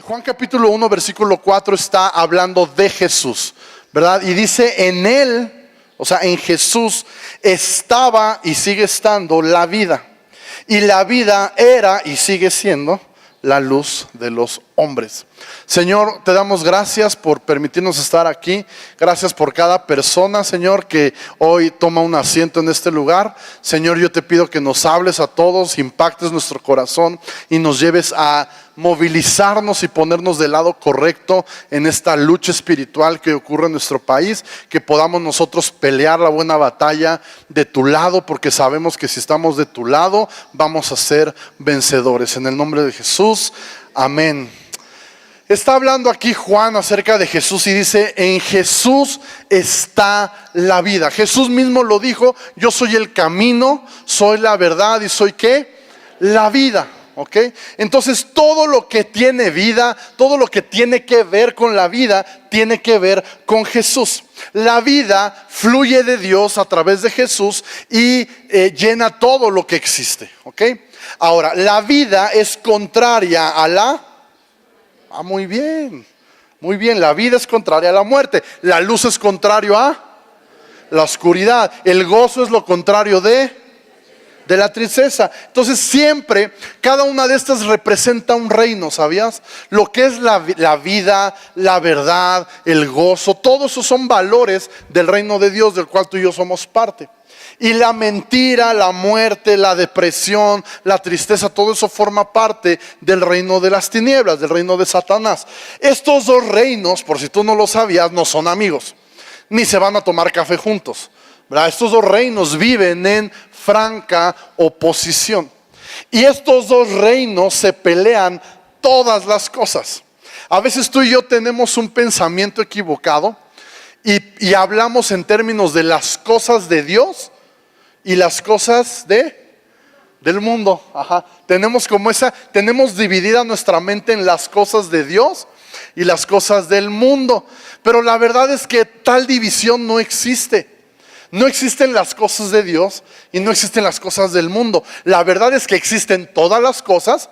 Juan capítulo 1 versículo 4 está hablando de Jesús, ¿verdad? Y dice en él, o sea en Jesús estaba y sigue estando la vida. Y la vida era y sigue siendo la luz de los hombres. Señor, te damos gracias por permitirnos estar aquí. Gracias por cada persona, Señor, que hoy toma un asiento en este lugar. Señor, yo te pido que nos hables a todos, impactes nuestro corazón y nos lleves a movilizarnos y ponernos del lado correcto en esta lucha espiritual que ocurre en nuestro país. Que podamos nosotros pelear la buena batalla de tu lado, porque sabemos que si estamos de tu lado vamos a ser vencedores. En el nombre de Jesús, amén. Está hablando aquí Juan acerca de Jesús y dice: en Jesús está la vida. Jesús mismo lo dijo: yo soy el camino, soy la verdad y soy ¿qué? La vida. ¿Ok? Entonces todo lo que tiene vida, todo lo que tiene que ver con la vida, tiene que ver con Jesús. La vida fluye de Dios a través de Jesús y llena todo lo que existe. ¿Ok? Ahora, la vida es contraria a la... muy bien, muy bien. La vida es contraria a la muerte. La luz es contrario a la oscuridad. El gozo es lo contrario de la tristeza. Entonces siempre, cada una de estas representa un reino, ¿sabías? Lo que es la vida, la verdad, el gozo, todos esos son valores del reino de Dios, del cual tú y yo somos parte. Y la mentira, la muerte, la depresión, la tristeza, todo eso forma parte del reino de las tinieblas, del reino de Satanás. Estos dos reinos, por si tú no lo sabías, no son amigos, ni se van a tomar café juntos, ¿verdad? Estos dos reinos viven en franca oposición. Y estos dos reinos se pelean todas las cosas. A veces tú y yo tenemos un pensamiento equivocado y hablamos en términos de las cosas de Dios y las cosas del mundo. Tenemos dividida nuestra mente en las cosas de Dios y las cosas del mundo. Pero la verdad es que tal división no existe. No existen las cosas de Dios y no existen las cosas del mundo. La verdad es que existen todas las cosas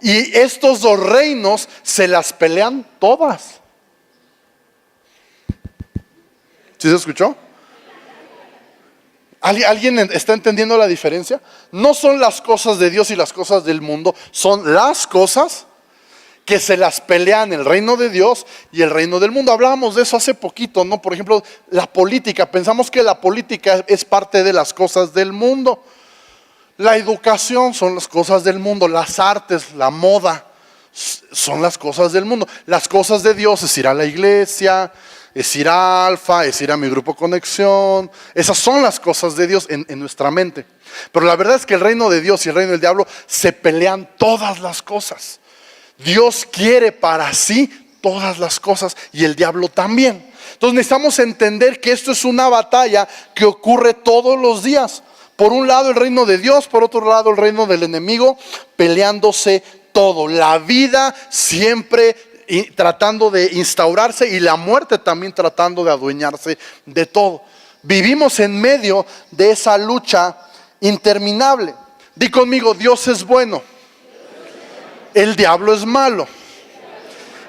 y estos dos reinos se las pelean todas. ¿Sí se escuchó? ¿Alguien está entendiendo la diferencia? No son las cosas de Dios y las cosas del mundo, son las cosas que se las pelean el reino de Dios y el reino del mundo. Hablábamos de eso hace poquito, ¿no? Por ejemplo, la política. Pensamos que la política es parte de las cosas del mundo. La educación son las cosas del mundo. Las artes, la moda son las cosas del mundo. Las cosas de Dios es ir a la iglesia, es ir a Alfa, es ir a mi grupo Conexión. Esas son las cosas de Dios en nuestra mente. Pero la verdad es que el reino de Dios y el reino del diablo se pelean todas las cosas. Dios quiere para sí todas las cosas y el diablo también. Entonces necesitamos entender que esto es una batalla que ocurre todos los días. Por un lado el reino de Dios, por otro lado el reino del enemigo, peleándose todo. La vida siempre tratando de instaurarse y la muerte también tratando de adueñarse de todo. Vivimos en medio de esa lucha interminable. Di conmigo: Dios es bueno, el diablo es malo.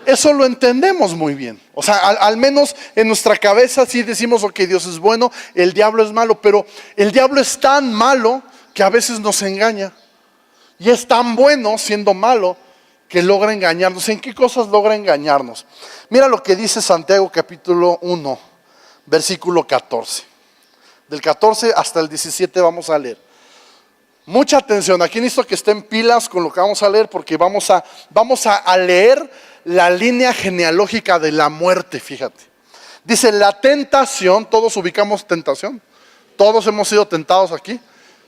Eso lo entendemos muy bien. O sea, al menos en nuestra cabeza sí decimos: ok, Dios es bueno, el diablo es malo. Pero el diablo es tan malo que a veces nos engaña. Y es tan bueno siendo malo que logra engañarnos. ¿En qué cosas logra engañarnos? Mira lo que dice Santiago capítulo 1, versículo 14. Del 14 hasta el 17 vamos a leer. Mucha atención, aquí necesito que estén pilas con lo que vamos a leer, porque vamos a leer la línea genealógica de la muerte. Fíjate, dice: la tentación, todos ubicamos tentación, todos hemos sido tentados aquí.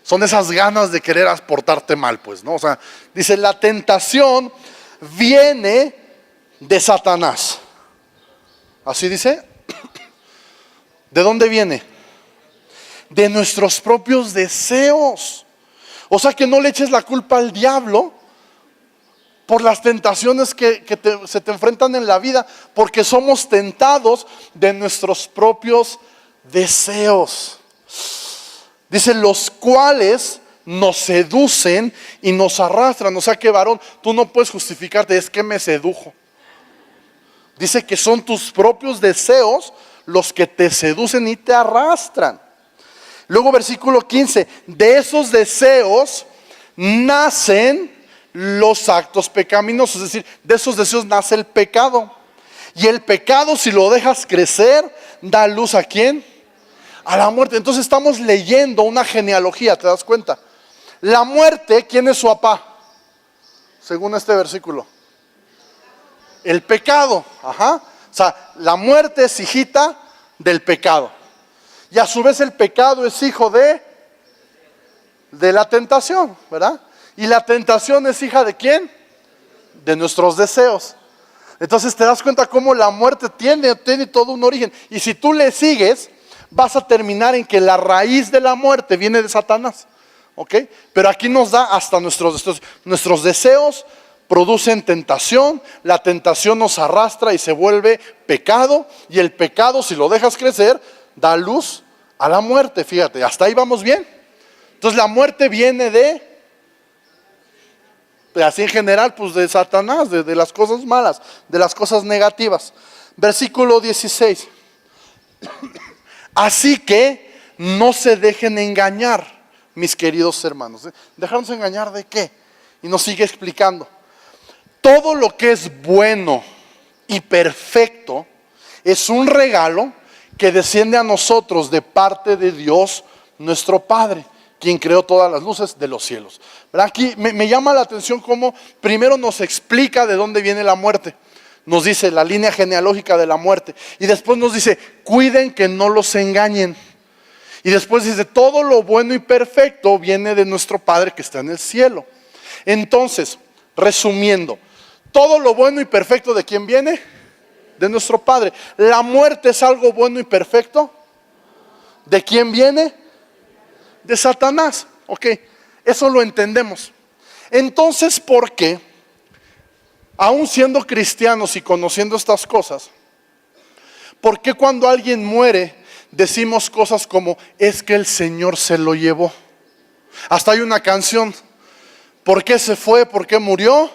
Son esas ganas de querer portarte mal, pues, ¿no? O sea, dice: la tentación viene de Satanás. Así dice. ¿De dónde viene? De nuestros propios deseos. O sea, que no le eches la culpa al diablo por las tentaciones que se te enfrentan en la vida, porque somos tentados de nuestros propios deseos. Dice: los cuales nos seducen y nos arrastran. O sea que, varón, tú no puedes justificarte, es que me sedujo. Dice que son tus propios deseos los que te seducen y te arrastran. Luego versículo 15, de esos deseos nacen los actos pecaminosos, es decir, de esos deseos nace el pecado. Y el pecado, si lo dejas crecer, da luz ¿a quién? A la muerte. Entonces estamos leyendo una genealogía, ¿te das cuenta? La muerte, ¿quién es su papá? Según este versículo. El pecado, O sea, la muerte es hijita del pecado. Y a su vez el pecado es hijo de la tentación, ¿verdad? Y la tentación es hija ¿de quién? De nuestros deseos. Entonces te das cuenta cómo la muerte tiene todo un origen. Y si tú le sigues, vas a terminar en que la raíz de la muerte viene de Satanás. ¿Ok? Pero aquí nos da hasta nuestros deseos. Nuestros deseos producen tentación, la tentación nos arrastra y se vuelve pecado. Y el pecado, si lo dejas crecer, da luz a la muerte. Fíjate, hasta ahí vamos bien. Entonces la muerte viene así en general, pues de Satanás, de las cosas malas, de las cosas negativas. Versículo 16. Así que no se dejen engañar, mis queridos hermanos. ¿Dejarnos engañar de qué? Y nos sigue explicando. Todo lo que es bueno y perfecto es un regalo que desciende a nosotros de parte de Dios, nuestro Padre, quien creó todas las luces de los cielos. ¿Verdad? Aquí me llama la atención cómo primero nos explica de dónde viene la muerte. Nos dice la línea genealógica de la muerte. Y después nos dice, cuiden que no los engañen. Y después dice, todo lo bueno y perfecto viene de nuestro Padre que está en el cielo. Entonces, resumiendo, todo lo bueno y perfecto, ¿de quién viene? De nuestro Padre. ¿La muerte es algo bueno y perfecto? ¿De quién viene? De Satanás. Ok, eso lo entendemos. Entonces, ¿por qué, aún siendo cristianos y conociendo estas cosas, por qué cuando alguien muere decimos cosas como, es que el Señor se lo llevó? Hasta hay una canción, ¿por qué se fue? ¿Por qué murió?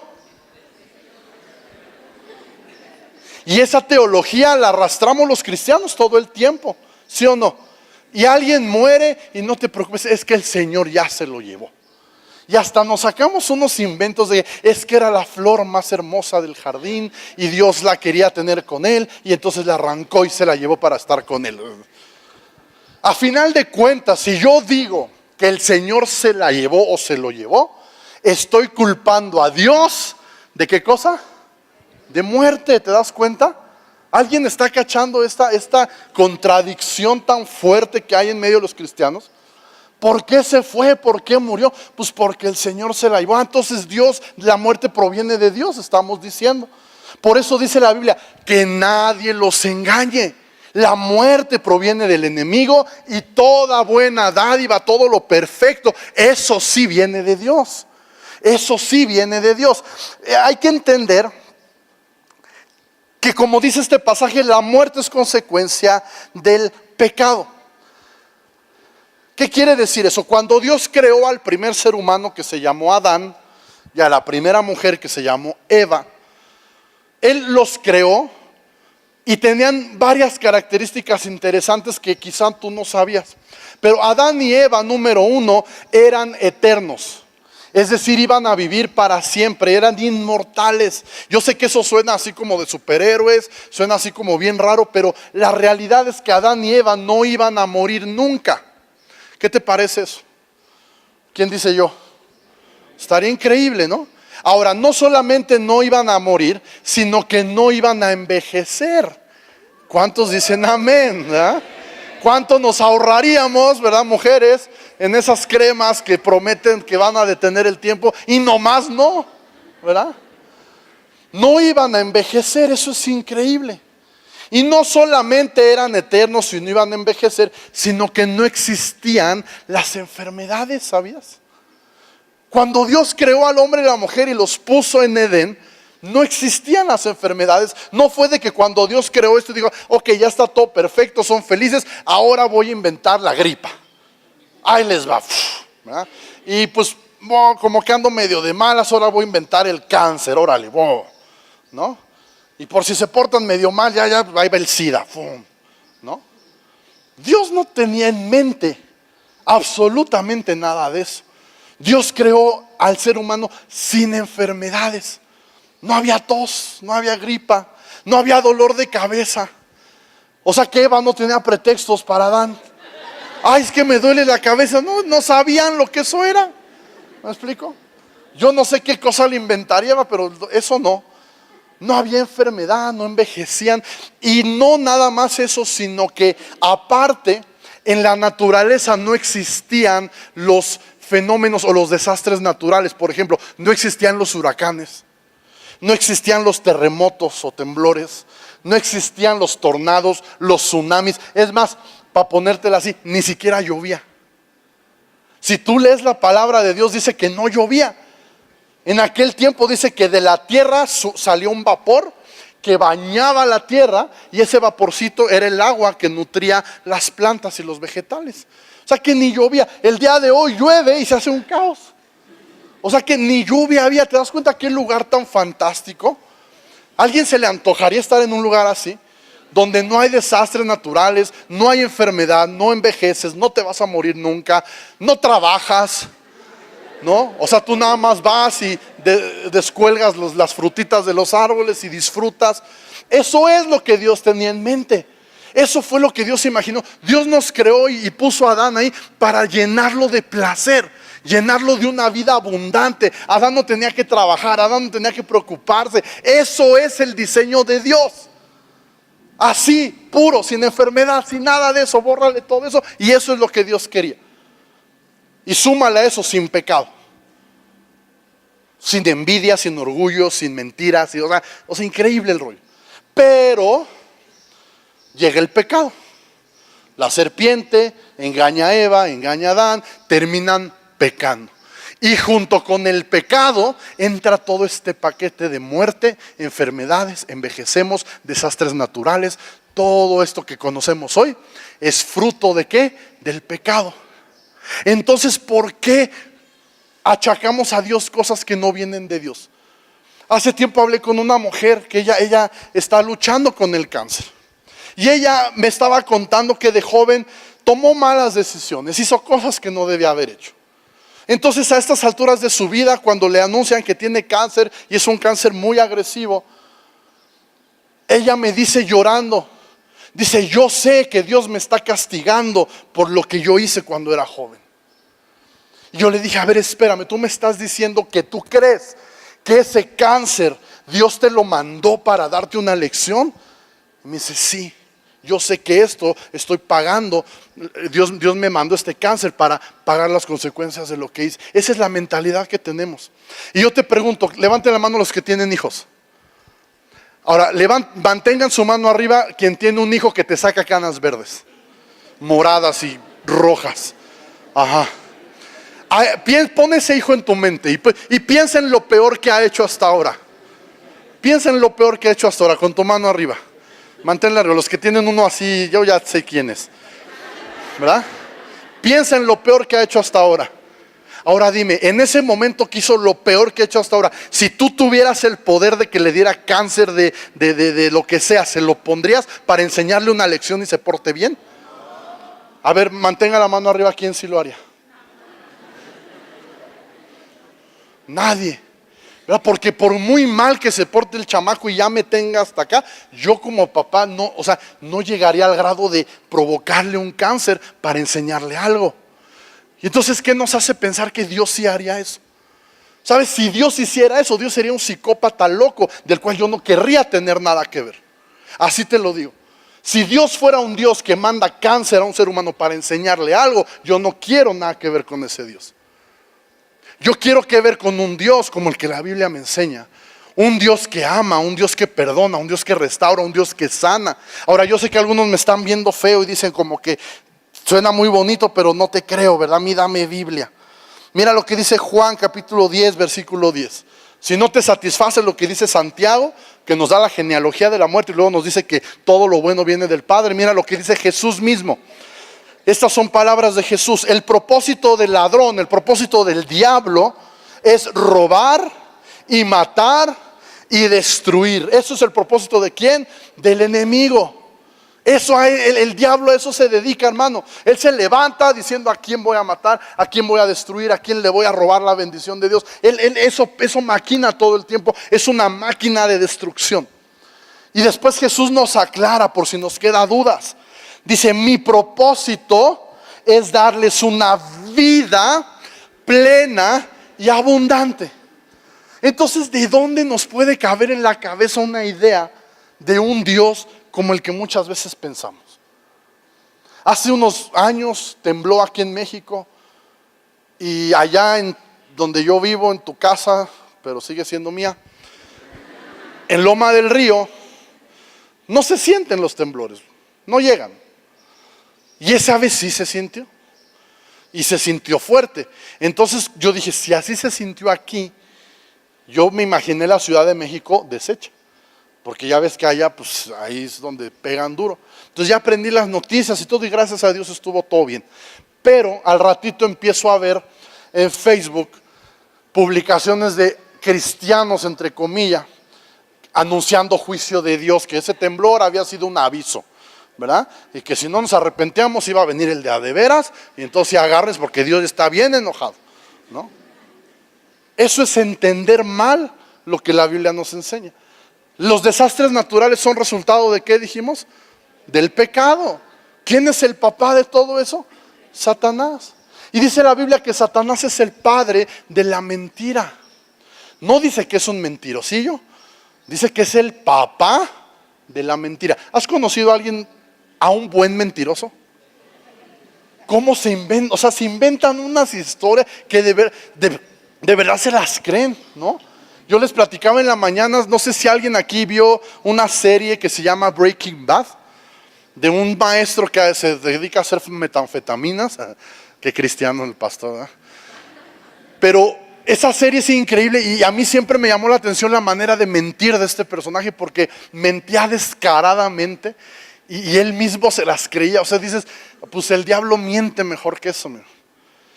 Y esa teología la arrastramos los cristianos todo el tiempo, ¿sí o no? Y alguien muere y no te preocupes, es que el Señor ya se lo llevó. Y hasta nos sacamos unos inventos de, es que era la flor más hermosa del jardín y Dios la quería tener con él y entonces la arrancó y se la llevó para estar con él. A final de cuentas, si yo digo que el Señor se la llevó o se lo llevó, estoy culpando a Dios ¿de qué cosa? De muerte, ¿te das cuenta? ¿Alguien está cachando esta contradicción tan fuerte que hay en medio de los cristianos? ¿Por qué se fue? ¿Por qué murió? Pues porque el Señor se la llevó. Entonces Dios, la muerte proviene de Dios, estamos diciendo. Por eso dice la Biblia, que nadie los engañe. La muerte proviene del enemigo y toda buena dádiva, todo lo perfecto, eso sí viene de Dios. Eso sí viene de Dios. Hay que entender que, como dice este pasaje, la muerte es consecuencia del pecado. ¿Qué quiere decir eso? Cuando Dios creó al primer ser humano que se llamó Adán y a la primera mujer que se llamó Eva, Él los creó y tenían varias características interesantes que quizá tú no sabías. Pero Adán y Eva, número uno, eran eternos. Es decir, iban a vivir para siempre, eran inmortales. Yo sé que eso suena así como de superhéroes, suena así como bien raro, pero la realidad es que Adán y Eva no iban a morir nunca. ¿Qué te parece eso? ¿Quién dice yo? Estaría increíble, ¿no? Ahora, no solamente no iban a morir, sino que no iban a envejecer. ¿Cuántos dicen amén? ¿Verdad? ¿Cuánto nos ahorraríamos, verdad, mujeres, en esas cremas que prometen que van a detener el tiempo y nomás no, ¿verdad? No iban a envejecer, eso es increíble. Y no solamente eran eternos y no iban a envejecer, sino que no existían las enfermedades, ¿sabías? Cuando Dios creó al hombre y la mujer y los puso en Edén, no existían las enfermedades. No fue de que cuando Dios creó esto dijo, ok, ya está todo perfecto, son felices, ahora voy a inventar la gripa. Ahí les va. ¿verdad? Y pues como que ando medio de malas, ahora voy a inventar el cáncer, órale, ¿no? Y por si se portan medio mal, ya ahí va el SIDA, ¿no? Dios no tenía en mente absolutamente nada de eso. Dios creó al ser humano sin enfermedades. No había tos, no había gripa, no había dolor de cabeza. O sea que Eva no tenía pretextos para Adán. Ay, es que me duele la cabeza. No sabían lo que eso era. ¿Me explico? Yo no sé qué cosa le inventaría Eva, pero eso no. No había enfermedad, no envejecían. Y no nada más eso, sino que aparte, en la naturaleza no existían los fenómenos o los desastres naturales. Por ejemplo, no existían los huracanes, no existían los terremotos o temblores, no existían los tornados, los tsunamis. Es más, para ponértela así, ni siquiera llovía. Si tú lees la palabra de Dios, dice que no llovía. En aquel tiempo dice que de la tierra salió un vapor que bañaba la tierra, y ese vaporcito era el agua que nutría las plantas y los vegetales. O sea que ni llovía. El día de hoy llueve y se hace un caos. O sea que ni lluvia había. ¿Te das cuenta qué lugar tan fantástico? ¿A alguien se le antojaría estar en un lugar así? Donde no hay desastres naturales, no hay enfermedad, no envejeces, no te vas a morir nunca, no trabajas, ¿no? O sea, tú nada más vas y descuelgas las frutitas de los árboles y disfrutas. Eso es lo que Dios tenía en mente. Eso fue lo que Dios imaginó. Dios nos creó y puso a Adán ahí para llenarlo de placer, llenarlo de una vida abundante. Adán no tenía que trabajar, Adán no tenía que preocuparse. Eso es el diseño de Dios. Así, puro, sin enfermedad, sin nada de eso, bórrale todo eso. Y eso es lo que Dios quería. Y súmale a eso sin pecado, sin envidia, sin orgullo, sin mentiras, o sea, increíble el rollo. Pero llega el pecado. La serpiente engaña a Eva, engaña a Adán, terminan pecando. Y junto con el pecado entra todo este paquete de muerte, enfermedades, envejecemos, desastres naturales. Todo esto que conocemos hoy es fruto ¿de qué? Del pecado. Entonces, ¿por qué achacamos a Dios cosas que no vienen de Dios? Hace tiempo hablé con una mujer que ella está luchando con el cáncer. Y ella me estaba contando que de joven tomó malas decisiones, hizo cosas que no debía haber hecho. Entonces, a estas alturas de su vida, cuando le anuncian que tiene cáncer, y es un cáncer muy agresivo, ella me dice llorando, dice, yo sé que Dios me está castigando por lo que yo hice cuando era joven. Y yo le dije, a ver, espérame, tú me estás diciendo que tú crees que ese cáncer Dios te lo mandó para darte una lección. Y me dice, sí, yo sé que esto estoy pagando, Dios me mandó este cáncer para pagar las consecuencias de lo que hice. Esa es la mentalidad que tenemos. Y yo te pregunto, levanten la mano los que tienen hijos. Ahora, mantengan su mano arriba quien tiene un hijo que te saca canas verdes, moradas y rojas. Ajá. Pon ese hijo en tu mente y piensa en lo peor que ha hecho hasta ahora. Piensa en lo peor que ha hecho hasta ahora, con tu mano arriba. Manténla arriba. Los que tienen uno así, yo ya sé quién es, ¿verdad? Piensa en lo peor que ha hecho hasta ahora. Ahora dime, en ese momento que hizo lo peor que ha hecho hasta ahora, si tú tuvieras el poder de que le diera cáncer de lo que sea, ¿se lo pondrías para enseñarle una lección y se porte bien? A ver, mantenga la mano arriba, ¿quién sí lo haría? Nadie, ¿verdad? Porque por muy mal que se porte el chamaco y ya me tenga hasta acá, yo como papá no llegaría al grado de provocarle un cáncer para enseñarle algo. Y entonces, ¿qué nos hace pensar que Dios sí haría eso? ¿Sabes? Si Dios hiciera eso, Dios sería un psicópata loco del cual yo no querría tener nada que ver. Así te lo digo. Si Dios fuera un Dios que manda cáncer a un ser humano para enseñarle algo, yo no quiero nada que ver con ese Dios. Yo quiero que ver con un Dios como el que la Biblia me enseña. Un Dios que ama, un Dios que perdona, un Dios que restaura, un Dios que sana. Ahora, yo sé que algunos me están viendo feo y dicen como que suena muy bonito, pero no te creo, ¿verdad? A mí dame Biblia. Mira lo que dice Juan capítulo 10, versículo 10. Si no te satisface lo que dice Santiago, que nos da la genealogía de la muerte y luego nos dice que todo lo bueno viene del Padre. Mira lo que dice Jesús mismo. Estas son palabras de Jesús. El propósito del ladrón, el propósito del diablo es robar y matar y destruir. Eso es el propósito de ¿quién? Del enemigo. Eso el diablo a eso se dedica, hermano. Él se levanta diciendo a quién voy a matar, a quién voy a destruir, a quién le voy a robar la bendición de Dios. Eso maquina todo el tiempo. Es una máquina de destrucción. Y después Jesús nos aclara por si nos queda dudas. Dice, mi propósito es darles una vida plena y abundante. Entonces, ¿de dónde nos puede caber en la cabeza una idea de un Dios como el que muchas veces pensamos? Hace unos años tembló aquí en México y allá en donde yo vivo, en tu casa, pero sigue siendo mía, en Loma del Río, no se sienten los temblores, no llegan. Y esa vez sí se sintió. Y se sintió fuerte. Entonces yo dije, si así se sintió aquí, yo me imaginé la Ciudad de México deshecha. Porque ya ves que allá, pues ahí es donde pegan duro. Entonces ya aprendí las noticias y todo, y gracias a Dios estuvo todo bien. Pero al ratito empiezo a ver en Facebook publicaciones de cristianos, entre comillas, anunciando juicio de Dios, que ese temblor había sido un aviso, ¿verdad? Y que si no nos arrepentíamos iba a venir el de a de veras, y entonces agárrense porque Dios está bien enojado, ¿no? Eso es entender mal lo que la Biblia nos enseña. Los desastres naturales son resultado de ¿qué dijimos? Del pecado. ¿Quién es el papá de todo eso? Satanás. Y dice la Biblia que Satanás es el padre de la mentira. No dice que es un mentirosillo, dice que es el papá de la mentira. ¿Has conocido a alguien, a un buen mentiroso? ¿Cómo se inventan? O sea, se inventan unas historias que de verdad se las creen, ¿no? Yo les platicaba en la mañana, no sé si alguien aquí vio una serie que se llama Breaking Bad, de un maestro que se dedica a hacer metanfetaminas, que cristiano el pastor, ¿verdad? Pero esa serie es increíble y a mí siempre me llamó la atención la manera de mentir de este personaje, porque mentía descaradamente y él mismo se las creía. O sea, dices, pues el diablo miente mejor que eso, mira.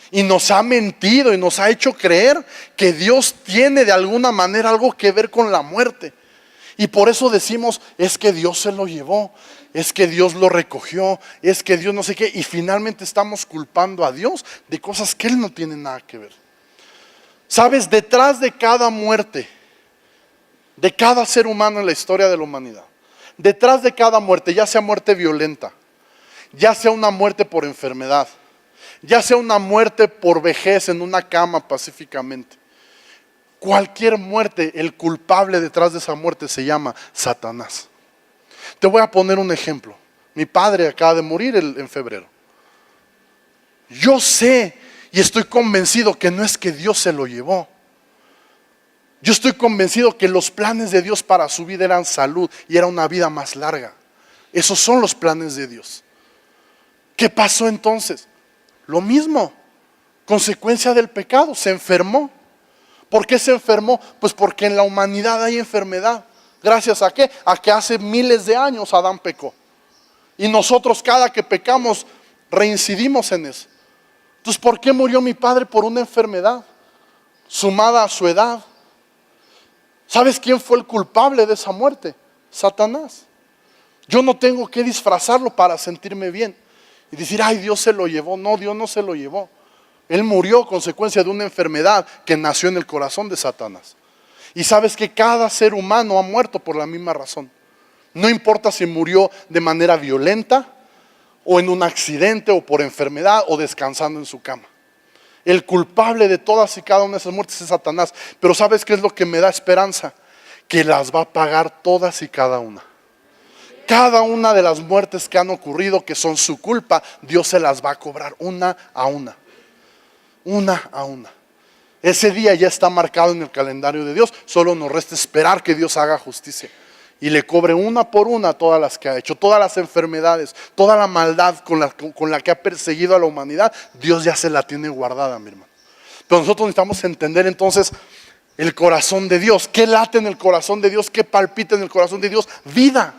Y nos ha mentido y nos ha hecho creer que Dios tiene de alguna manera algo que ver con la muerte. Y por eso decimos, es que Dios se lo llevó, es que Dios lo recogió, es que Dios no sé qué. Y finalmente estamos culpando a Dios de cosas que Él no tiene nada que ver. Sabes, detrás de cada muerte, de cada ser humano en la historia de la humanidad, detrás de cada muerte, ya sea muerte violenta, ya sea una muerte por enfermedad, ya sea una muerte por vejez en una cama pacíficamente, cualquier muerte, el culpable detrás de esa muerte se llama Satanás. Te voy a poner un ejemplo. Mi padre acaba de morir en febrero. Yo sé y estoy convencido que no es que Dios se lo llevó. Yo estoy convencido que los planes de Dios para su vida eran salud y era una vida más larga. Esos son los planes de Dios. ¿Qué pasó entonces? Lo mismo, consecuencia del pecado, se enfermó. ¿Por qué se enfermó? Pues porque en la humanidad hay enfermedad. ¿Gracias a qué? A que hace miles de años Adán pecó. Y nosotros cada que pecamos reincidimos en eso. Entonces, ¿por qué murió mi padre? Por una enfermedad sumada a su edad. ¿Sabes quién fue el culpable de esa muerte? Satanás. Yo no tengo que disfrazarlo para sentirme bien y decir, ay, Dios se lo llevó. No, Dios no se lo llevó. Él murió a consecuencia de una enfermedad que nació en el corazón de Satanás. Y sabes que cada ser humano ha muerto por la misma razón. No importa si murió de manera violenta o en un accidente o por enfermedad o descansando en su cama. El culpable de todas y cada una de esas muertes es Satanás. Pero ¿sabes qué es lo que me da esperanza? Que las va a pagar todas y cada una. Cada una de las muertes que han ocurrido, que son su culpa, Dios se las va a cobrar una a una. Una a una. Ese día ya está marcado en el calendario de Dios. Solo nos resta esperar que Dios haga justicia y le cobre una por una todas las que ha hecho, todas las enfermedades, toda la maldad con la que ha perseguido a la humanidad. Dios ya se la tiene guardada, mi hermano. Pero nosotros necesitamos entender entonces el corazón de Dios. ¿Qué late en el corazón de Dios? ¿Qué palpita en el corazón de Dios? Vida.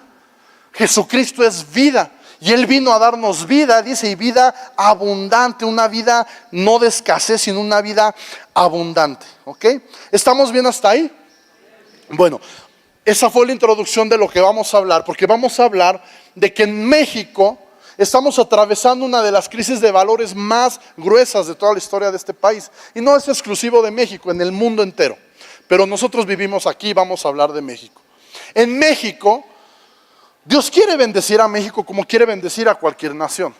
Jesucristo es vida. Y Él vino a darnos vida, dice, y vida abundante, una vida no de escasez, sino una vida abundante. ¿Ok? ¿Estamos bien hasta ahí? Bueno, esa fue la introducción de lo que vamos a hablar, porque vamos a hablar de que en México estamos atravesando una de las crisis de valores más gruesas de toda la historia de este país. Y no es exclusivo de México, en el mundo entero. Pero nosotros vivimos aquí y vamos a hablar de México. En México, Dios quiere bendecir a México como quiere bendecir a cualquier nación.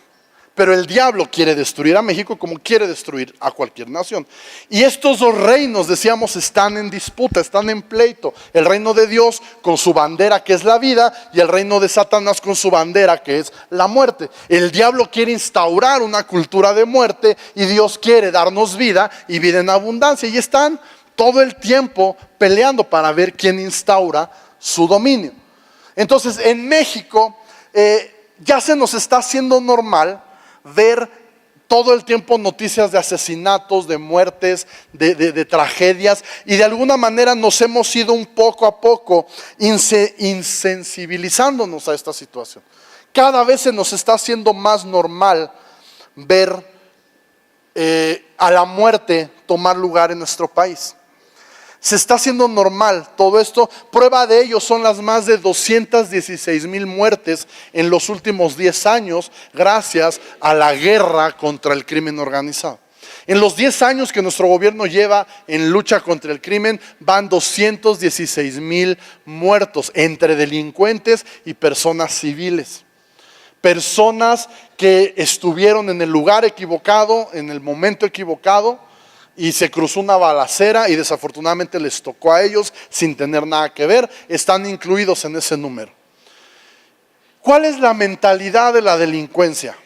Pero el diablo quiere destruir a México como quiere destruir a cualquier nación. Y estos dos reinos, decíamos, están en disputa, están en pleito. El reino de Dios con su bandera, que es la vida, y el reino de Satanás con su bandera, que es la muerte. El diablo quiere instaurar una cultura de muerte y Dios quiere darnos vida y vida en abundancia. Y están todo el tiempo peleando para ver quién instaura su dominio. Entonces, en México ya se nos está haciendo normal ver todo el tiempo noticias de asesinatos, de muertes, de tragedias, y de alguna manera nos hemos ido un poco a poco insensibilizándonos a esta situación. Cada vez se nos está haciendo más normal ver a la muerte tomar lugar en nuestro país. Se está haciendo normal todo esto. Prueba de ello son las más de 216,000 muertes en los últimos 10 años gracias a la guerra contra el crimen organizado. En los 10 años que nuestro gobierno lleva en lucha contra el crimen, van 216,000 muertos entre delincuentes y personas civiles. Personas que estuvieron en el lugar equivocado, en el momento equivocado, y se cruzó una balacera y desafortunadamente les tocó a ellos sin tener nada que ver. Están incluidos en ese número. ¿Cuál es la mentalidad de la delincuencia?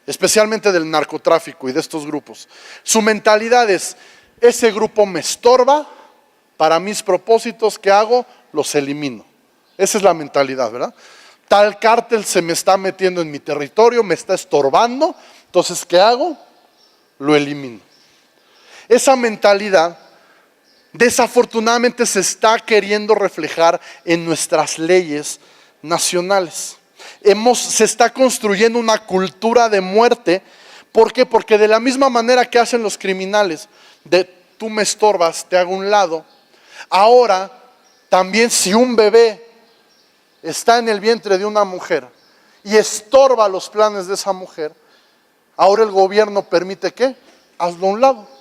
Especialmente del narcotráfico y de estos grupos. Su mentalidad es: ese grupo me estorba, para mis propósitos, ¿qué hago? Los elimino. Esa es la mentalidad, ¿verdad? Tal cártel se me está metiendo en mi territorio, me está estorbando, entonces ¿qué hago? Lo elimino. Esa mentalidad desafortunadamente se está queriendo reflejar en nuestras leyes nacionales. Se está construyendo una cultura de muerte. ¿Por qué? Porque de la misma manera que hacen los criminales, de tú me estorbas, te hago a un lado. Ahora, también si un bebé está en el vientre de una mujer y estorba los planes de esa mujer, ahora el gobierno permite ¿qué? Hazlo a un lado.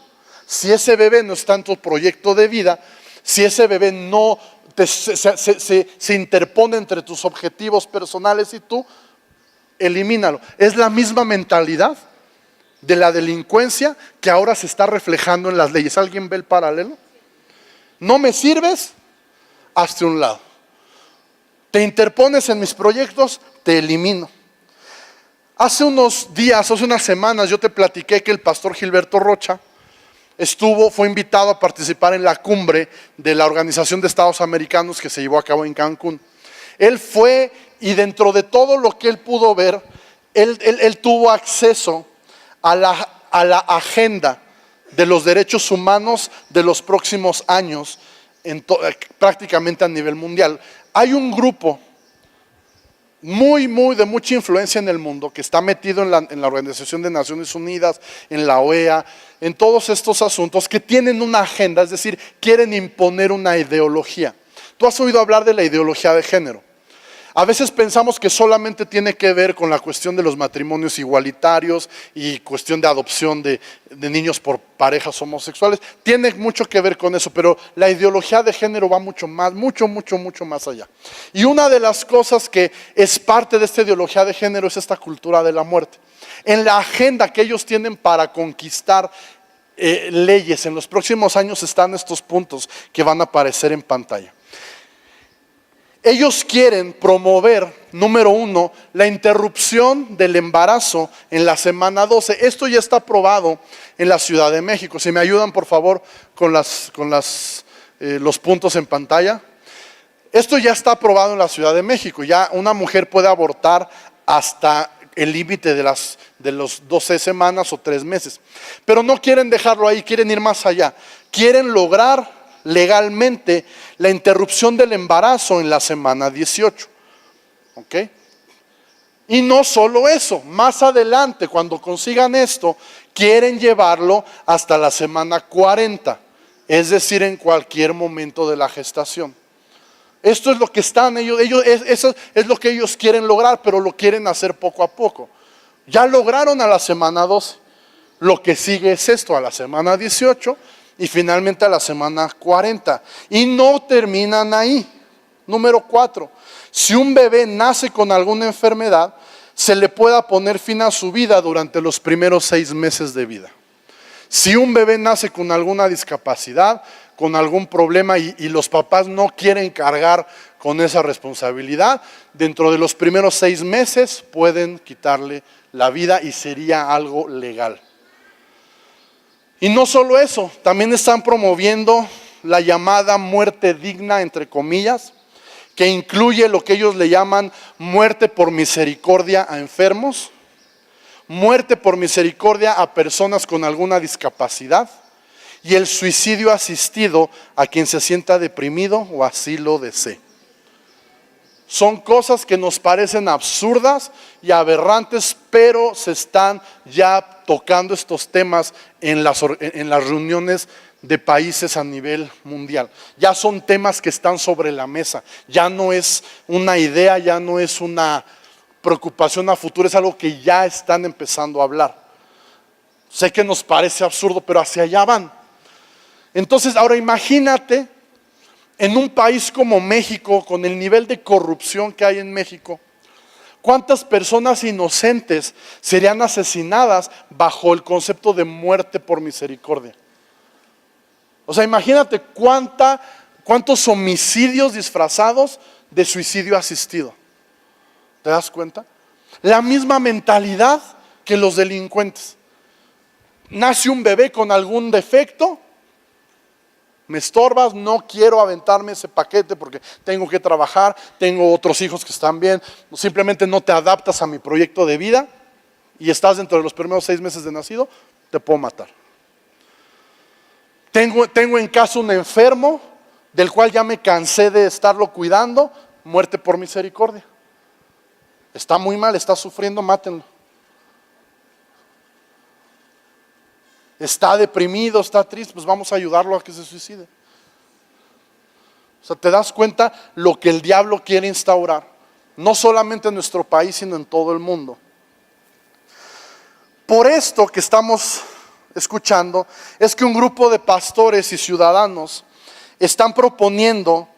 Si ese bebé no está en tu proyecto de vida, si ese bebé no se interpone entre tus objetivos personales y tú, elimínalo. Es la misma mentalidad de la delincuencia que ahora se está reflejando en las leyes. ¿Alguien ve el paralelo? No me sirves, hazte a un lado. Te interpones en mis proyectos, te elimino. Hace unos días, hace unas semanas, yo te platiqué que el pastor Gilberto Rocha fue invitado a participar en la cumbre de la Organización de Estados Americanos que se llevó a cabo en Cancún. Él fue, y dentro de todo lo que él pudo ver, él tuvo acceso a la agenda de los derechos humanos de los próximos años, prácticamente a nivel mundial. Hay un grupo de mucha influencia en el mundo, que está metido en la Organización de Naciones Unidas, en la OEA, en todos estos asuntos, que tienen una agenda, es decir, quieren imponer una ideología. Tú has oído hablar de la ideología de género. A veces pensamos que solamente tiene que ver con la cuestión de los matrimonios igualitarios y cuestión de adopción de niños por parejas homosexuales. Tiene mucho que ver con eso, pero la ideología de género va mucho más allá. Y una de las cosas que es parte de esta ideología de género es esta cultura de la muerte. En la agenda que ellos tienen para conquistar leyes en los próximos años están estos puntos que van a aparecer en pantalla. Ellos quieren promover, número 1, la interrupción del embarazo en la semana 12. Esto ya está aprobado en la Ciudad de México. Si me ayudan, por favor, con los puntos en pantalla. Esto ya está aprobado en la Ciudad de México. Ya una mujer puede abortar hasta el límite de los 12 semanas o 3 meses. Pero no quieren dejarlo ahí, quieren ir más allá. Quieren lograr legalmente la interrupción del embarazo en la semana 18. ¿Ok? Y no solo eso, más adelante, cuando consigan esto, quieren llevarlo hasta la semana 40, es decir, en cualquier momento de la gestación. Esto es lo que están eso es lo que ellos quieren lograr, pero lo quieren hacer poco a poco. Ya lograron a la semana 12, lo que sigue es esto, a la semana 18 y finalmente a la semana 40. Y no terminan ahí. Número 4, si un bebé nace con alguna enfermedad, se le pueda poner fin a su vida durante los primeros 6 meses de vida. Si un bebé nace con alguna discapacidad, con algún problema y los papás no quieren cargar con esa responsabilidad, dentro de los primeros 6 meses pueden quitarle la vida y sería algo legal. Y no solo eso, también están promoviendo la llamada muerte digna, entre comillas, que incluye lo que ellos le llaman muerte por misericordia a enfermos, muerte por misericordia a personas con alguna discapacidad y el suicidio asistido a quien se sienta deprimido o así lo desee. Son cosas que nos parecen absurdas y aberrantes, pero se están ya tocando estos temas en las reuniones de países a nivel mundial. Ya son temas que están sobre la mesa, ya no es una idea, ya no es una preocupación a futuro, es algo que ya están empezando a hablar. Sé que nos parece absurdo, pero hacia allá van. Entonces, ahora imagínate en un país como México, con el nivel de corrupción que hay en México, ¿cuántas personas inocentes serían asesinadas bajo el concepto de muerte por misericordia? O sea, imagínate cuántos homicidios disfrazados de suicidio asistido. ¿Te das cuenta? La misma mentalidad que los delincuentes. Nace un bebé con algún defecto, me estorbas, no quiero aventarme ese paquete porque tengo que trabajar, tengo otros hijos que están bien, simplemente no te adaptas a mi proyecto de vida y estás dentro de los primeros 6 meses de nacido, te puedo matar. Tengo en casa un enfermo del cual ya me cansé de estarlo cuidando, muerte por misericordia. Está muy mal, está sufriendo, mátenlo. Está deprimido, está triste, pues vamos a ayudarlo a que se suicide. O sea, te das cuenta lo que el diablo quiere instaurar, no solamente en nuestro país, sino en todo el mundo. Por esto que estamos escuchando, es que un grupo de pastores y ciudadanos están proponiendo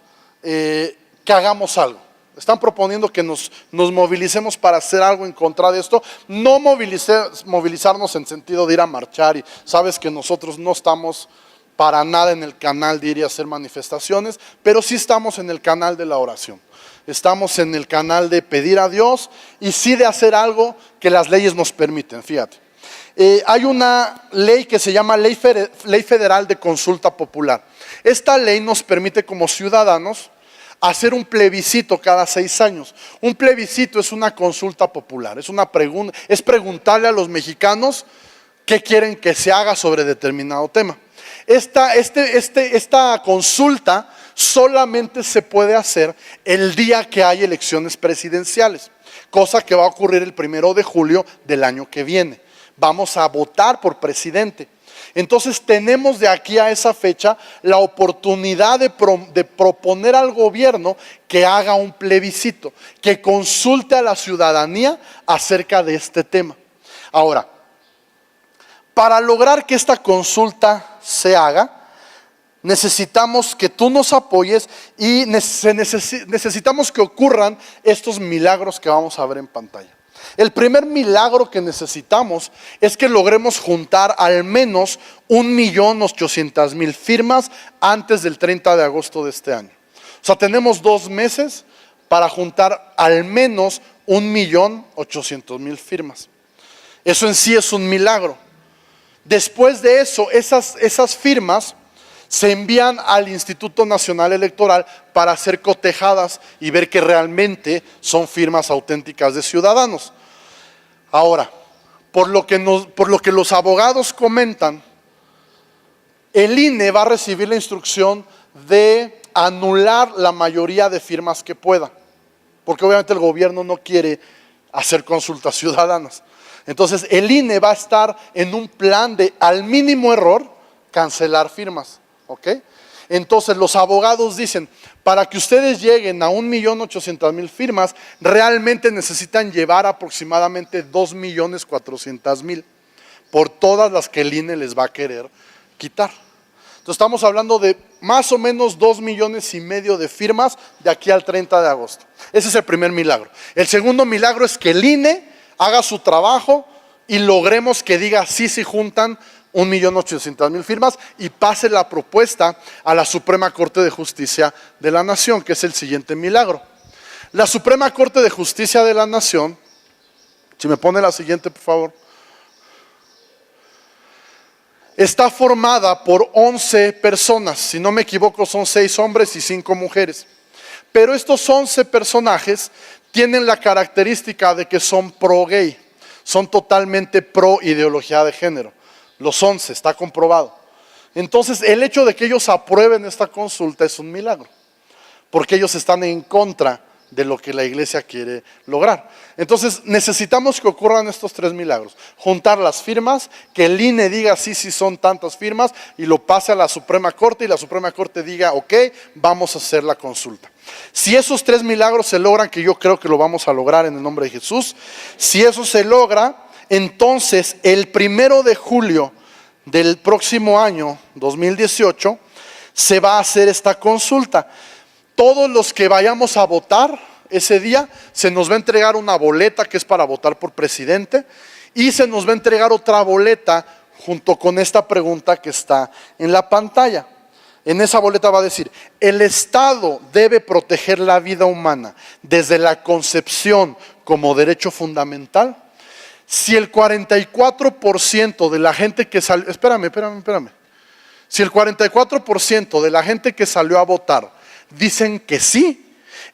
que hagamos algo. Están proponiendo que nos movilicemos para hacer algo en contra de esto. No movilizarnos en sentido de ir a marchar. Y sabes que nosotros no estamos para nada en el canal de ir y hacer manifestaciones, pero sí estamos en el canal de la oración. Estamos en el canal de pedir a Dios y sí de hacer algo que las leyes nos permiten, fíjate. Hay una ley que se llama Ley Federal de Consulta Popular. Esta ley nos permite como ciudadanos hacer un plebiscito cada 6 años. Un plebiscito es una consulta popular, es preguntarle a los mexicanos qué quieren que se haga sobre determinado tema. Esta consulta solamente se puede hacer el día que hay elecciones presidenciales, cosa que va a ocurrir el 1 de julio del año que viene. Vamos a votar por presidente. Entonces tenemos de aquí a esa fecha la oportunidad de proponer al gobierno que haga un plebiscito, que consulte a la ciudadanía acerca de este tema. Ahora, para lograr que esta consulta se haga, necesitamos que tú nos apoyes y necesitamos que ocurran estos milagros que vamos a ver en pantalla. El primer milagro que necesitamos es que logremos juntar al menos 1.800.000 firmas antes del 30 de agosto de este año. O sea, tenemos 2 meses para juntar al menos 1.800.000 firmas. Eso en sí es un milagro. Después de eso, esas firmas se envían al Instituto Nacional Electoral para ser cotejadas y ver que realmente son firmas auténticas de ciudadanos. Ahora, por lo que los abogados comentan, el INE va a recibir la instrucción de anular la mayoría de firmas que pueda, porque obviamente el gobierno no quiere hacer consultas ciudadanas. Entonces el INE va a estar en un plan de, al mínimo error, cancelar firmas, ¿ok? Entonces los abogados dicen, para que ustedes lleguen a 1.800.000 firmas, realmente necesitan llevar aproximadamente 2.400.000 por todas las que el INE les va a querer quitar. Entonces estamos hablando de más o menos 2,5 millones de firmas de aquí al 30 de agosto. Ese es el primer milagro. El segundo milagro es que el INE haga su trabajo y logremos que diga sí juntan 1.800.000 firmas y pase la propuesta a la Suprema Corte de Justicia de la Nación, que es el siguiente milagro. La Suprema Corte de Justicia de la Nación, si me pone la siguiente por favor, está formada por 11 personas, si no me equivoco son 6 hombres y 5 mujeres. Pero estos 11 personajes tienen la característica de que son pro-gay, son totalmente pro-ideología de género. Los 11, está comprobado. Entonces, el hecho de que ellos aprueben esta consulta es un milagro, porque ellos están en contra de lo que la iglesia quiere lograr. Entonces, necesitamos que ocurran estos 3 milagros. Juntar las firmas, que el INE diga sí son tantas firmas y lo pase a la Suprema Corte y la Suprema Corte diga ok, vamos a hacer la consulta. Si esos 3 milagros se logran, que yo creo que lo vamos a lograr en el nombre de Jesús, si eso se logra, entonces el 1 de julio del próximo año, 2018, se va a hacer esta consulta. Todos los que vayamos a votar ese día, se nos va a entregar una boleta que es para votar por presidente y se nos va a entregar otra boleta junto con esta pregunta que está en la pantalla. En esa boleta va a decir, el Estado debe proteger la vida humana desde la concepción como derecho fundamental. Si el 44% de la gente que salió, espérame. Si el 44% de la gente que salió a votar dicen que sí,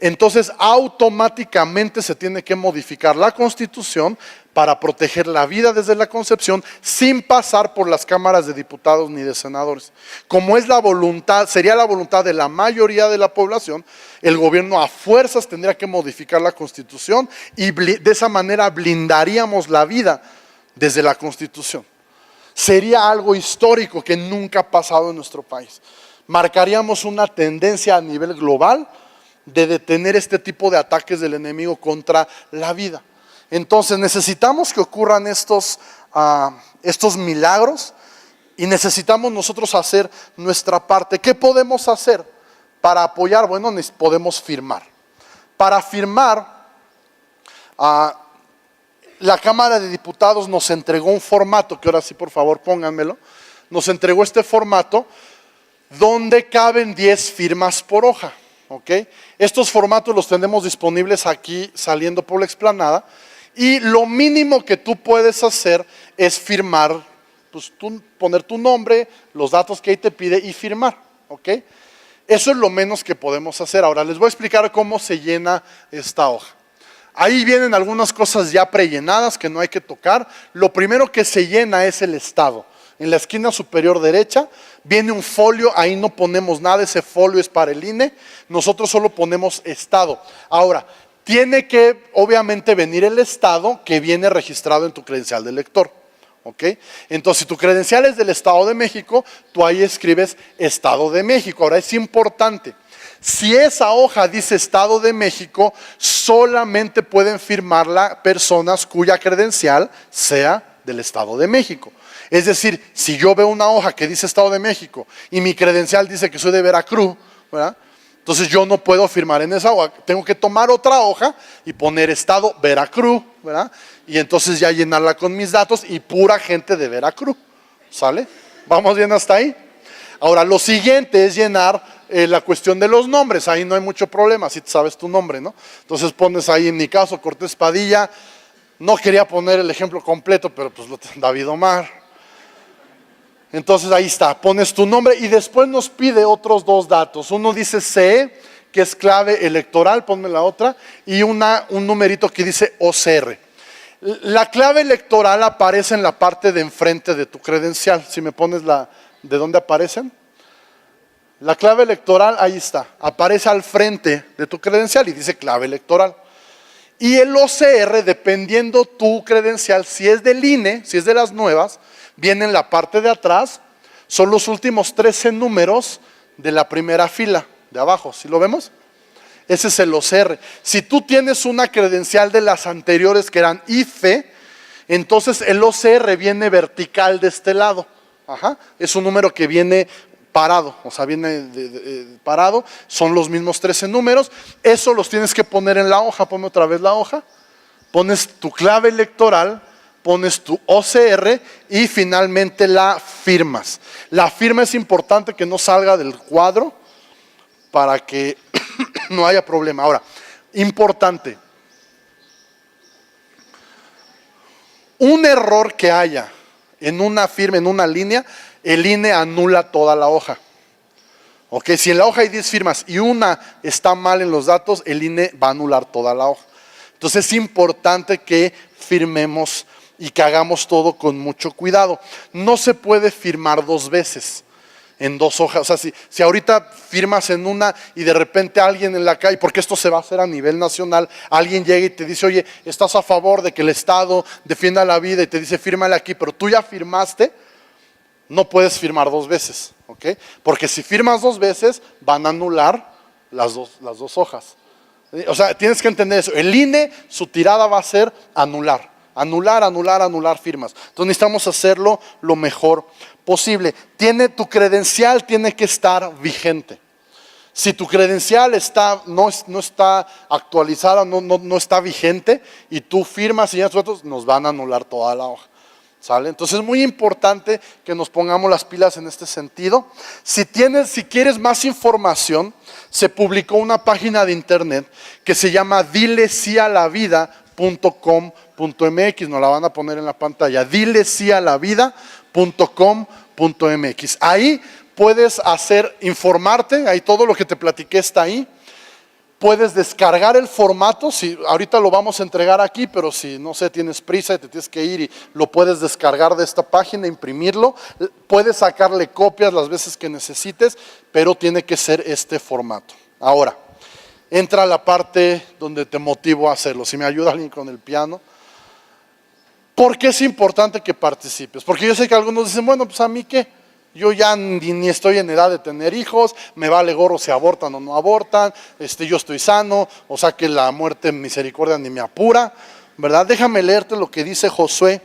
entonces automáticamente se tiene que modificar la Constitución para proteger la vida desde la concepción sin pasar por las cámaras de diputados ni de senadores. Como es la voluntad, sería la voluntad de la mayoría de la población, el gobierno a fuerzas tendría que modificar la Constitución y de esa manera blindaríamos la vida desde la Constitución. Sería algo histórico que nunca ha pasado en nuestro país. Marcaríamos una tendencia a nivel global de detener este tipo de ataques del enemigo contra la vida. Entonces necesitamos que ocurran estos milagros y necesitamos nosotros hacer nuestra parte. ¿Qué podemos hacer para apoyar? Bueno, podemos firmar. Para firmar, la Cámara de Diputados nos entregó un formato, que ahora sí por favor pónganmelo, nos entregó este formato donde caben 10 firmas por hoja. ¿Okay? Estos formatos los tenemos disponibles aquí saliendo por la explanada y lo mínimo que tú puedes hacer es firmar, pues poner tu nombre, los datos que ahí te pide y firmar. ¿Okay? Eso es lo menos que podemos hacer. Ahora les voy a explicar cómo se llena esta hoja. Ahí vienen algunas cosas ya prellenadas que no hay que tocar. Lo primero que se llena es el estado. En la esquina superior derecha viene un folio, ahí no ponemos nada, ese folio es para el INE, nosotros solo ponemos estado. Ahora, tiene que obviamente venir el estado que viene registrado en tu credencial de elector. ¿Ok? Entonces, si tu credencial es del Estado de México, tú ahí escribes Estado de México. Ahora, es importante, si esa hoja dice Estado de México, solamente pueden firmarla personas cuya credencial sea del Estado de México. Es decir, si yo veo una hoja que dice Estado de México y mi credencial dice que soy de Veracruz, ¿verdad? Entonces yo no puedo firmar en esa hoja, tengo que tomar otra hoja y poner Estado Veracruz, ¿verdad? Y entonces ya llenarla con mis datos y pura gente de Veracruz, ¿sale? ¿Vamos bien hasta ahí? Ahora, lo siguiente es llenar la cuestión de los nombres, ahí no hay mucho problema, si sabes tu nombre, ¿no? Entonces pones ahí, en mi caso, Cortés Padilla, no quería poner el ejemplo completo, pero pues David Omar. Entonces ahí está, pones tu nombre y después nos pide otros 2 datos. Uno dice CE, que es clave electoral, ponme la otra, y un numerito que dice OCR. La clave electoral aparece en la parte de enfrente de tu credencial. Si me pones ¿de dónde aparecen? La clave electoral, ahí está, aparece al frente de tu credencial y dice clave electoral. Y el OCR, dependiendo tu credencial, si es del INE, si es de las nuevas, viene en la parte de atrás, son los últimos 13 números de la primera fila, de abajo, ¿sí lo vemos? Ese es el OCR. Si tú tienes una credencial de las anteriores que eran IFE, entonces el OCR viene vertical de este lado. Ajá. Es un número que viene parado, o sea, viene parado, son los mismos 13 números. Eso los tienes que poner en la hoja. Ponme otra vez la hoja. Pones tu clave electoral, pones tu OCR y finalmente la firmas. La firma es importante que no salga del cuadro para que no haya problema. Ahora, importante, un error que haya en una firma, en una línea, el INE anula toda la hoja. Ok, si en la hoja hay 10 firmas y una está mal en los datos, el INE va a anular toda la hoja. Entonces es importante que firmemos y que hagamos todo con mucho cuidado. No se puede firmar dos veces en dos hojas. O sea, si ahorita firmas en una y de repente alguien en la calle, porque esto se va a hacer a nivel nacional, alguien llega y te dice, oye, estás a favor de que el Estado defienda la vida y te dice, fírmale aquí, pero tú ya firmaste, no puedes firmar dos veces, ¿ok? Porque si firmas dos veces, van a anular las dos hojas. O sea, tienes que entender eso. El INE, su tirada va a ser anular. Anular firmas. Entonces necesitamos hacerlo lo mejor posible. Tu credencial tiene que estar vigente. Si tu credencial no está actualizada, no está vigente, y tú firmas y ya nosotros nos van a anular toda la hoja. ¿Sale? Entonces es muy importante que nos pongamos las pilas en este sentido. Si quieres más información, se publicó una página de internet que se llama dilesialavida.com.mx. Nos la van a poner en la pantalla. dilesialavida.com.mx. Ahí puedes informarte, ahí todo lo que te platiqué está ahí. Puedes descargar el formato, ahorita lo vamos a entregar aquí, pero si no sé, tienes prisa y te tienes que ir, y lo puedes descargar de esta página, imprimirlo. Puedes sacarle copias las veces que necesites, pero tiene que ser este formato. Ahora, entra la parte donde te motivo a hacerlo. Si me ayuda alguien con el piano. ¿Por qué es importante que participes? Porque yo sé que algunos dicen, bueno, pues a mí qué. Yo ya ni estoy en edad de tener hijos, me vale gorro si abortan o no abortan, yo estoy sano, o sea que la muerte en misericordia ni me apura, ¿verdad? Déjame leerte lo que dice Josué,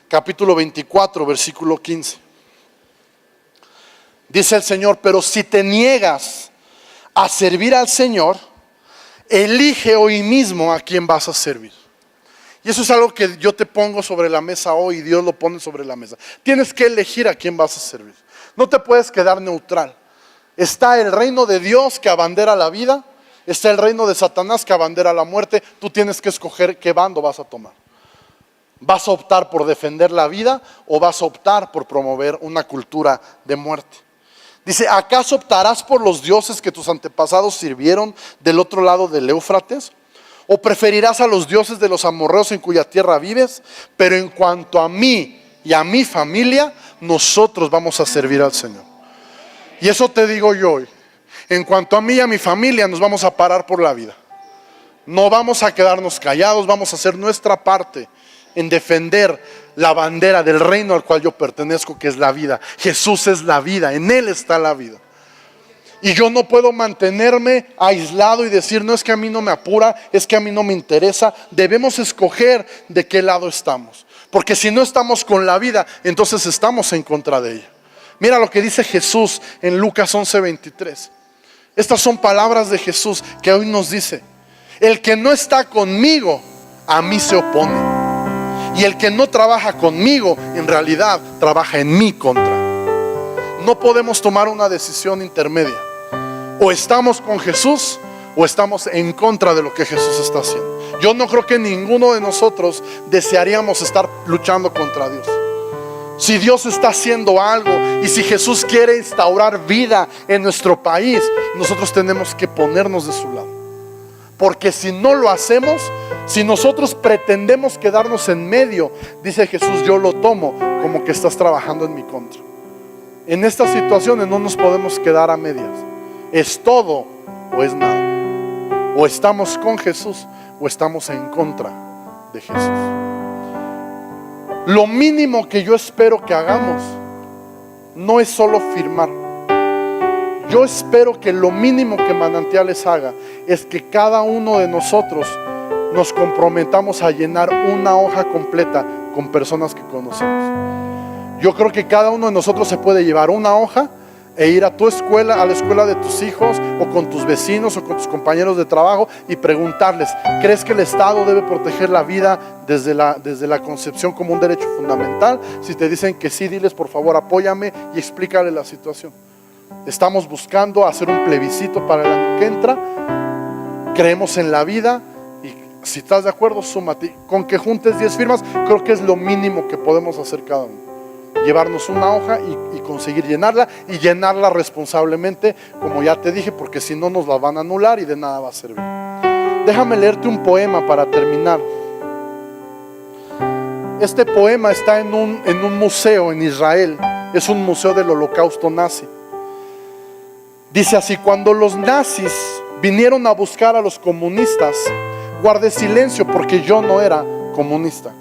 capítulo 24, versículo 15. Dice el Señor, pero si te niegas a servir al Señor, elige hoy mismo a quién vas a servir. Y eso es algo que yo te pongo sobre la mesa hoy, y Dios lo pone sobre la mesa. Tienes que elegir a quién vas a servir. No te puedes quedar neutral. Está el reino de Dios que abandera la vida, está el reino de Satanás que abandera la muerte. Tú tienes que escoger qué bando vas a tomar. ¿Vas a optar por defender la vida o vas a optar por promover una cultura de muerte? Dice, ¿acaso optarás por los dioses que tus antepasados sirvieron del otro lado del Éufrates? ¿O preferirás a los dioses de los amorreos en cuya tierra vives? Pero en cuanto a mí y a mi familia, nosotros vamos a servir al Señor. Y eso te digo yo hoy. En cuanto a mí y a mi familia, nos vamos a parar por la vida. No vamos a quedarnos callados, vamos a hacer nuestra parte en defender la bandera del reino al cual yo pertenezco, que es la vida. Jesús es la vida, en Él está la vida. Y yo no puedo mantenerme aislado y decir, no, es que a mí no me apura, es que a mí no me interesa. Debemos escoger de qué lado estamos. Porque si no estamos con la vida, entonces estamos en contra de ella. Mira lo que dice Jesús en Lucas 11:23. Estas son palabras de Jesús que hoy nos dice: el que no está conmigo, a mí se opone. Y el que no trabaja conmigo, en realidad trabaja en mi contra. No podemos tomar una decisión intermedia. O estamos con Jesús o estamos en contra de lo que Jesús está haciendo. Yo no creo que ninguno de nosotros desearíamos estar luchando contra Dios. Si Dios está haciendo algo y si Jesús quiere instaurar vida en nuestro país, nosotros tenemos que ponernos de su lado. Porque si no lo hacemos, si nosotros pretendemos quedarnos en medio, dice Jesús, yo lo tomo como que estás trabajando en mi contra. En estas situaciones no nos podemos quedar a medias. Es todo o es nada. O estamos con Jesús o estamos en contra de Jesús. Lo mínimo que yo espero que hagamos no es solo firmar. Yo espero que lo mínimo que Manantiales haga es que cada uno de nosotros nos comprometamos a llenar una hoja completa con personas que conocemos. Yo creo que cada uno de nosotros se puede llevar una hoja e ir a tu escuela, a la escuela de tus hijos, o con tus vecinos o con tus compañeros de trabajo, y preguntarles: ¿crees que el Estado debe proteger la vida desde la concepción como un derecho fundamental? Si te dicen que sí, diles: por favor, apóyame, y explícale la situación. Estamos buscando hacer un plebiscito para el año que entra. Creemos en la vida, y si estás de acuerdo, súmate. Con que juntes 10 firmas, creo que es lo mínimo que podemos hacer cada uno. Llevarnos una hoja y conseguir llenarla, y llenarla responsablemente, como ya te dije, porque si no nos la van a anular y de nada va a servir. Déjame leerte un poema para terminar. Este poema está en un museo en Israel. Es un museo del Holocausto nazi. Dice así: cuando los nazis vinieron a buscar a los comunistas, guardé silencio porque yo no era comunista.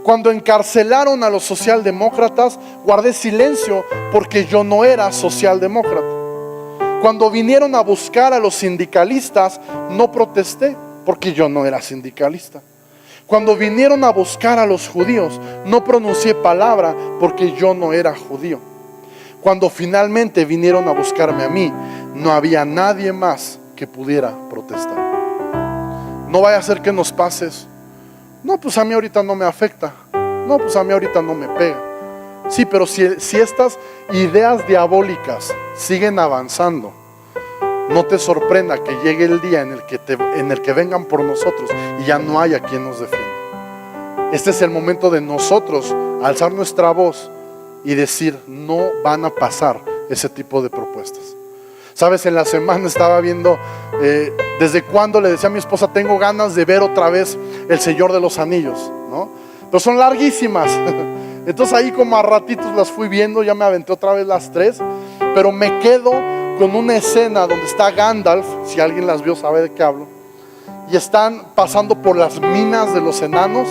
Cuando encarcelaron a los socialdemócratas, guardé silencio porque yo no era socialdemócrata. Cuando vinieron a buscar a los sindicalistas, no protesté porque yo no era sindicalista. Cuando vinieron a buscar a los judíos, no pronuncié palabra porque yo no era judío. Cuando finalmente vinieron a buscarme a mí, no había nadie más que pudiera protestar. No vaya a ser que nos pase eso. No, pues a mí ahorita no me afecta. No, pues a mí ahorita no me pega. Sí, pero si estas ideas diabólicas siguen avanzando, no te sorprenda que llegue el día en el que vengan por nosotros y ya no haya quien nos defienda. Este es el momento de nosotros alzar nuestra voz y decir: no van a pasar ese tipo de propuestas. Sabes, en la semana estaba viendo desde cuando le decía a mi esposa: tengo ganas de ver otra vez El Señor de los Anillos, ¿no? Pero son larguísimas. Entonces ahí como a ratitos las fui viendo. Ya me aventé otra vez las 3. Pero me quedo con una escena donde está Gandalf. Si alguien las vio sabe de qué hablo. Y están pasando por las minas de los enanos,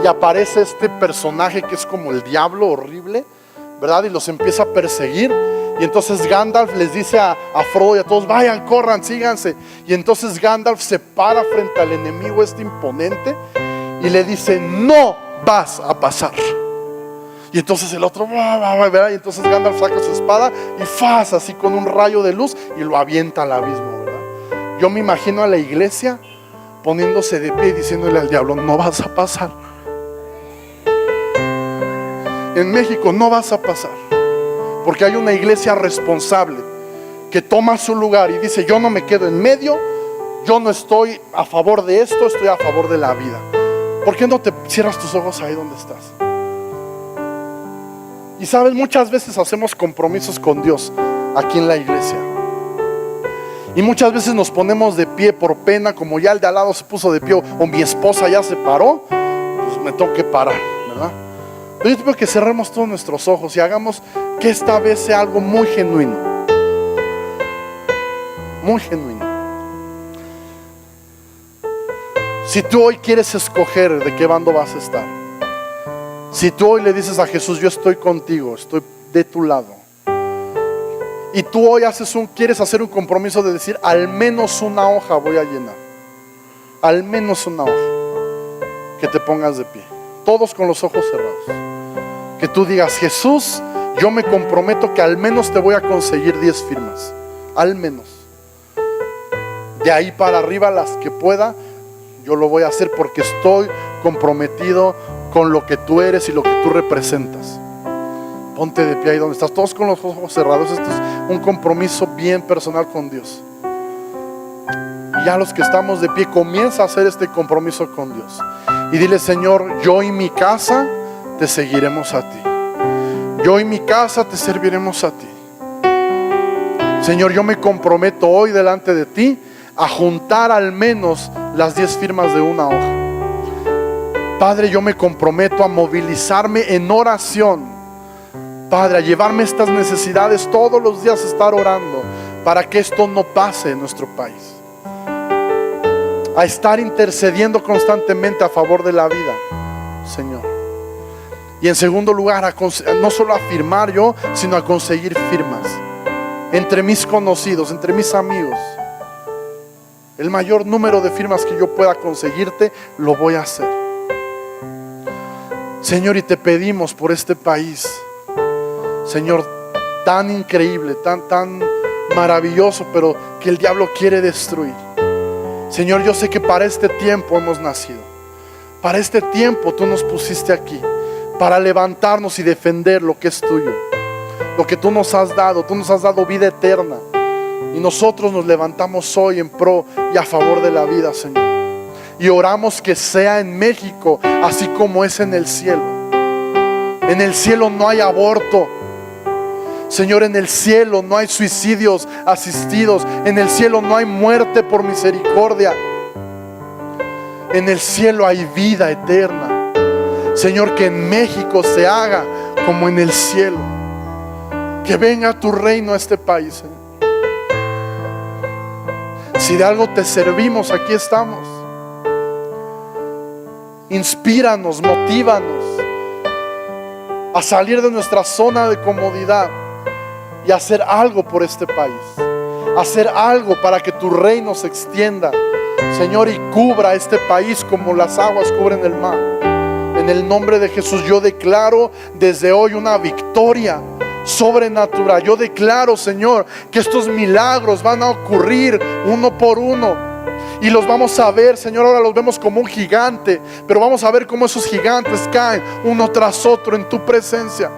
y aparece este personaje que es como el diablo horrible, ¿verdad? Y los empieza a perseguir. Y entonces Gandalf les dice a Frodo y a todos: vayan, corran, síganse. Y entonces Gandalf se para frente al enemigo imponente y le dice: no vas a pasar. Y entonces el otro, ¿verdad? Y entonces Gandalf saca su espada y ¡faz! Así con un rayo de luz, y lo avienta al abismo, ¿verdad? Yo me imagino a la iglesia poniéndose de pie y diciéndole al diablo: no vas a pasar. En México no vas a pasar. Porque hay una iglesia responsable que toma su lugar y dice: yo no me quedo en medio, yo no estoy a favor de esto, estoy a favor de la vida. ¿Por qué no te cierras tus ojos ahí donde estás? Y sabes, muchas veces hacemos compromisos con Dios aquí en la iglesia, y muchas veces nos ponemos de pie por pena, como ya el de al lado se puso de pie, o mi esposa ya se paró, pues me tengo que parar, ¿verdad? Pero yo te pido que cerremos todos nuestros ojos y hagamos que esta vez sea algo muy genuino. Muy genuino. Si tú hoy quieres escoger de qué bando vas a estar, si tú hoy le dices a Jesús: yo estoy contigo, estoy de tu lado, y tú hoy quieres hacer un compromiso de decir: al menos una hoja voy a llenar, al menos una hoja, que te pongas de pie, todos con los ojos cerrados. Que tú digas: Jesús, yo me comprometo que al menos te voy a conseguir 10 firmas, al menos. De ahí para arriba, las que pueda, yo lo voy a hacer, porque estoy comprometido con lo que tú eres y lo que tú representas. Ponte de pie ahí donde estás, todos con los ojos cerrados. Este es un compromiso bien personal con Dios. Y ya los que estamos de pie, comienza a hacer este compromiso con Dios y dile: Señor, yo y mi casa te seguiremos a ti. Yo y mi casa te serviremos a ti. Señor, yo me comprometo hoy delante de ti a juntar al menos las 10 firmas de una hoja. Padre, yo me comprometo a movilizarme en oración, Padre, a llevarme estas necesidades todos los días, a estar orando para que esto no pase en nuestro país. a estar intercediendo constantemente a favor de la vida, Señor. Y en segundo lugar, no solo a firmar yo, sino a conseguir firmas entre mis conocidos, entre mis amigos. El mayor número de firmas que yo pueda conseguirte, lo voy a hacer. Señor, y te pedimos por este país, Señor, tan increíble, tan maravilloso, pero que el diablo quiere destruir. Señor, yo sé que para este tiempo hemos nacido. Para este tiempo tú nos pusiste aquí, para levantarnos y defender lo que es tuyo, lo que tú nos has dado. Tú nos has dado vida eterna, y nosotros nos levantamos hoy en pro y a favor de la vida, Señor. Y oramos que sea en México así como es en el cielo. En el cielo no hay aborto, Señor. En el cielo no hay suicidios asistidos. En el cielo no hay muerte por misericordia. En el cielo hay vida eterna. Señor, que en México se haga como en el cielo. Que venga tu reino a este país, Señor. Si de algo te servimos, aquí estamos. Inspíranos, motívanos a salir de nuestra zona de comodidad y hacer algo por este país. Hacer algo para que tu reino se extienda, Señor, y cubra este país como las aguas cubren el mar. En el nombre de Jesús yo declaro desde hoy una victoria sobrenatural. Yo declaro, Señor, que estos milagros van a ocurrir uno por uno. Y los vamos a ver, Señor, ahora los vemos como un gigante, pero vamos a ver cómo esos gigantes caen uno tras otro en tu presencia.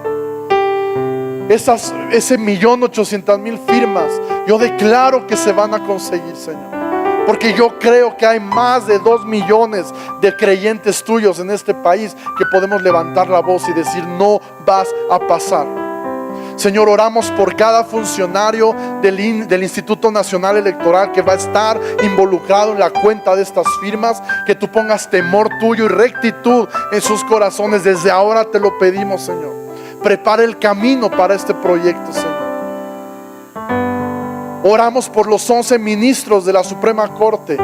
Ese 1.800.000 firmas, yo declaro que se van a conseguir, Señor. Porque yo creo que hay más de 2 millones de creyentes tuyos en este país que podemos levantar la voz y decir: no vas a pasar. Señor, oramos por cada funcionario del Instituto Nacional Electoral que va a estar involucrado en la cuenta de estas firmas. Que tú pongas temor tuyo y rectitud en sus corazones. Desde ahora te lo pedimos, Señor. Prepara el camino para este proyecto, Señor. Oramos por los 11 ministros de la Suprema Corte,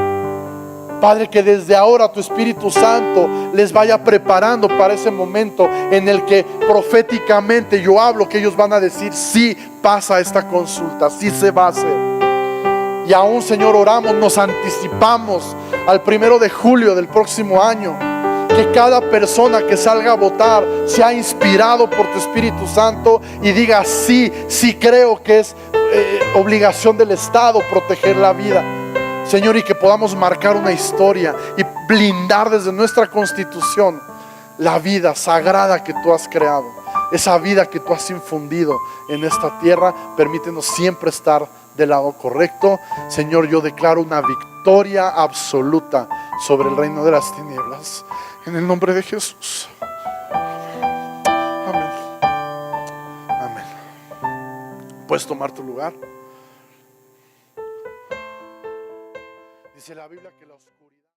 Padre, que desde ahora tu Espíritu Santo les vaya preparando para ese momento en el que proféticamente yo hablo, que ellos van a decir: sí pasa esta consulta, sí se va a hacer. Y aún, Señor, oramos, nos anticipamos al 1 de julio del próximo año. Que cada persona que salga a votar sea inspirado por tu Espíritu Santo y diga: sí, sí creo que es obligación del Estado proteger la vida, Señor. Y que podamos marcar una historia y blindar desde nuestra Constitución la vida sagrada que tú has creado, esa vida que tú has infundido en esta tierra. Permítenos siempre estar del lado correcto, Señor. Yo declaro una victoria absoluta sobre el reino de las tinieblas, en el nombre de Jesús. Amén. Amén. Puedes tomar tu lugar. Dice la Biblia que la oscuridad